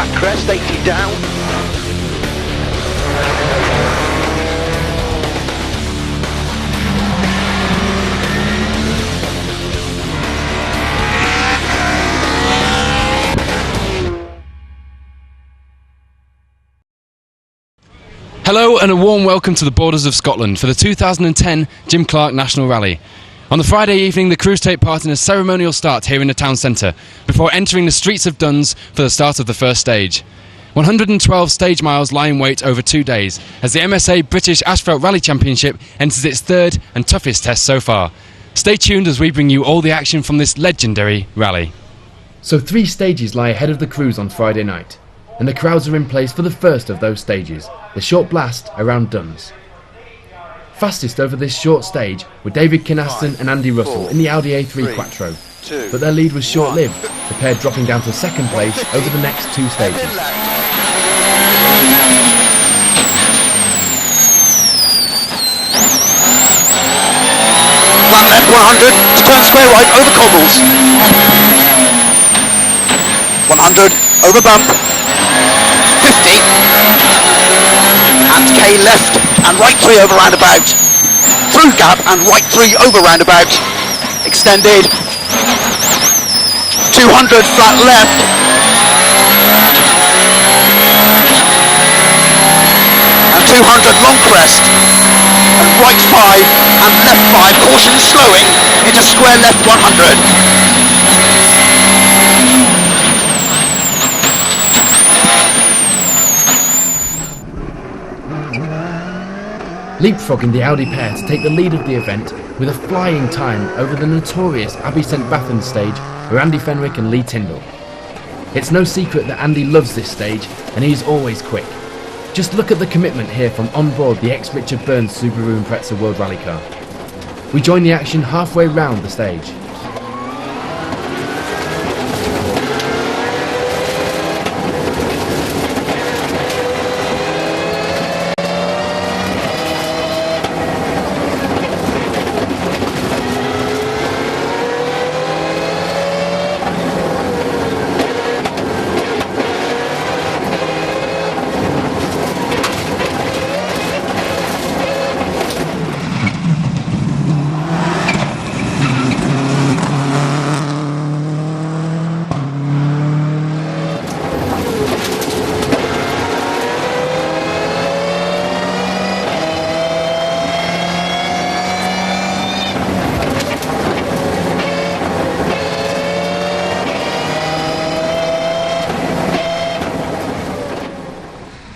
flat crest, 80 down. Hello and a warm welcome to the borders of Scotland for the 2010 Jim Clark National Rally. On the Friday evening, the crews take part in a ceremonial start here in the town centre before entering the streets of Duns for the start of the first stage. 112 stage miles lie in wait over 2 days as the MSA British Asphalt Rally Championship enters its third and toughest test so far. Stay tuned as we bring you all the action from this legendary rally. So 3 stages lie ahead of the crews on Friday night, and the crowds are in place for the first of those stages, the short blast around Duns. Fastest over this short stage were David Kynaston and Andy Russell in the Audi A3 Quattro, but their lead was short-lived, the pair dropping down to second place over the next 2 stages. Flat left 100 to turn square right over cobbles. 100 over bump. 50 and K left and right 3 over roundabout. Through gap and right 3 over roundabout. Extended. 200 flat left. And 200 long crest. And right 5 and left 5. Caution slowing into square left 100. Leapfrogging the Audi pair to take the lead of the event with a flying time over the notorious Abbey St Bathans stage were Andy Fenwick and Lee Tyndall. It's no secret that Andy loves this stage and he's always quick. Just look at the commitment here from on board the ex-Richard Burns Subaru Impreza World Rally car. We join the action halfway round the stage.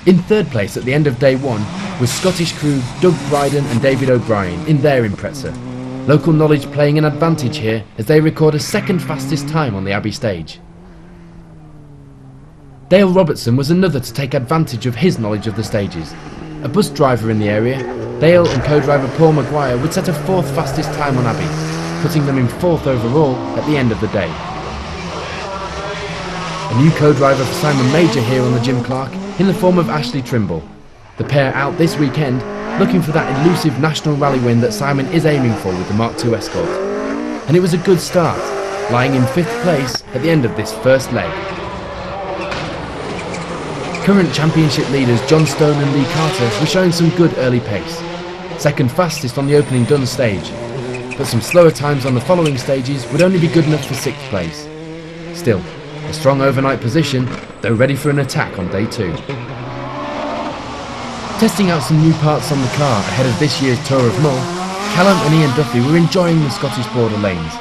In third place at the end of day 1 was Scottish crew Doug Bryden and David O'Brien in their Impreza. Local knowledge playing an advantage here as they record a second fastest time on the Abbey stage. Dale Robertson was another to take advantage of his knowledge of the stages. A bus driver in the area, Dale and co-driver Paul Maguire would set a 4th fastest time on Abbey, putting them in 4th overall at the end of the day. A new co-driver for Simon Major here on the Jim Clark in the form of Ashley Trimble. The pair out this weekend looking for that elusive national rally win that Simon is aiming for with the Mark II Escort. And it was a good start, lying in 5th place at the end of this first leg. Current championship leaders John Stone and Lee Carter were showing some good early pace. Second fastest on the opening Duns stage, but some slower times on the following stages would only be good enough for 6th place. Still, a strong overnight position, though ready for an attack on day 2. Testing out some new parts on the car ahead of this year's Tour of Mull, Callum and Ian Duffy were enjoying the Scottish border lanes,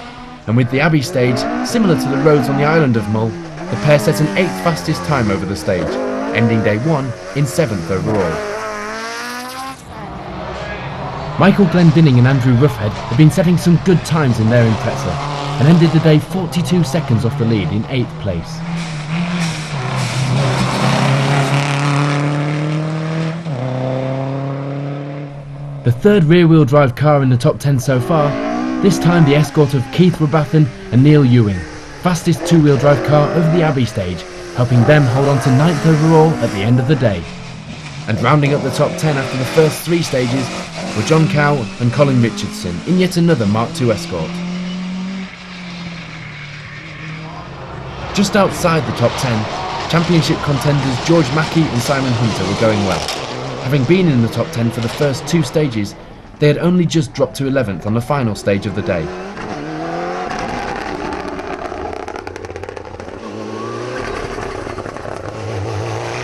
and with the Abbey stage similar to the roads on the island of Mull, the pair set an 8th fastest time over the stage, ending day 1 in 7th overall. Michael Glendinning and Andrew Roughhead had been setting some good times in their Impreza, and ended the day 42 seconds off the lead in 8th place. The third rear-wheel drive car in the top 10 so far, this time the escort of Keith Rabathan and Neil Ewing, fastest two-wheel drive car over the Abbey stage, helping them hold on to 9th overall at the end of the day. And rounding up the top 10 after the first 3 stages were John Cow and Colin Richardson in yet another Mark II Escort. Just outside the top 10, Championship contenders George Mackey and Simon Hunter were going well. Having been in the top 10 for the first 2 stages, they had only just dropped to 11th on the final stage of the day.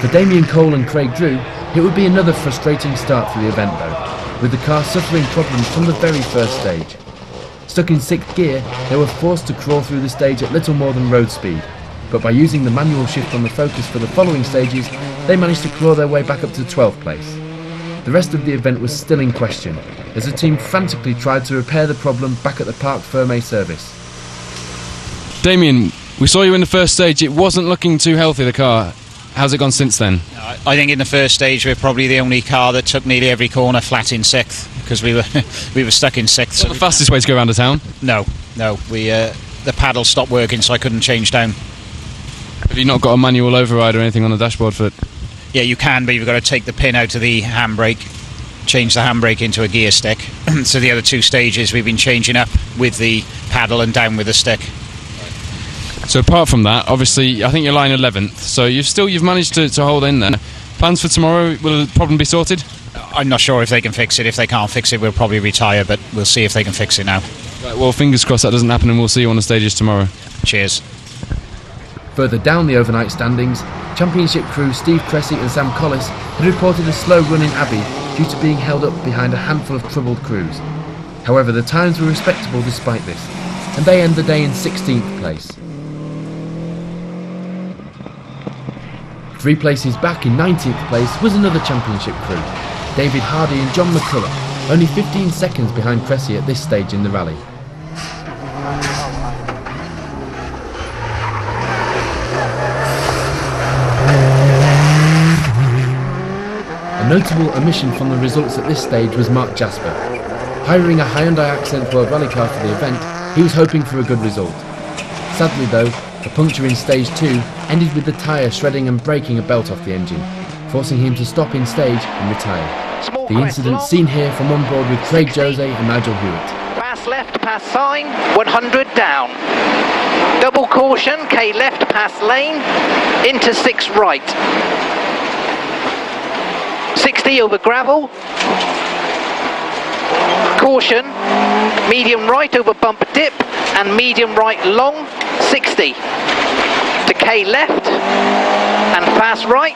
For Damien Cole and Craig Drew, it would be another frustrating start to the event though, with the car suffering problems from the very first stage. Stuck in 6th gear, they were forced to crawl through the stage at little more than road speed, but by using the manual shift on the Focus for the following stages, they managed to claw their way back up to 12th place. The rest of the event was still in question, as the team frantically tried to repair the problem back at the Parc Fermé service. Damien, we saw you in the first stage. It wasn't looking too healthy, the car. How's it gone since then? I think in the first stage we're probably the only car that took nearly every corner flat in 6th, because we were stuck in 6th. What's the fastest way to go around the town? No, the paddle stopped working, so I couldn't change down. Have you not got a manual override or anything on the dashboard for it? Yeah, you can, but you've got to take the pin out of the handbrake, change the handbrake into a gear stick. So the other 2 stages we've been changing up with the paddle and down with the stick. So apart from that, obviously, I think you're lying 11th, so you've managed to hold in there. Plans for tomorrow, will the problem be sorted? I'm not sure if they can fix it. If they can't fix it, we'll probably retire, but we'll see if they can fix it now. Right, well, fingers crossed that doesn't happen, and we'll see you on the stages tomorrow. Cheers. Further down the overnight standings, Championship crew Steve Cressy and Sam Collis had reported a slow run in Abbey due to being held up behind a handful of troubled crews. However, the times were respectable despite this, and they end the day in 16th place. 3 places back in 19th place was another Championship crew, David Hardy and John McCullough, only 15 seconds behind Cressy at this stage in the rally. A notable omission from the results at this stage was Mark Jasper. Hiring a Hyundai Accent World Rally car for the event, he was hoping for a good result. Sadly though, a puncture in stage 2 ended with the tyre shredding and breaking a belt off the engine, forcing him to stop in stage and retire. The incident seen here from on board with Craig Jose and Nigel Hewitt. Pass left, pass sign, 100 down. Double caution, K left, pass lane, into 6 right. 60 over gravel. Caution, medium right over bumper dip, and medium right long, 60. To K left, and fast right.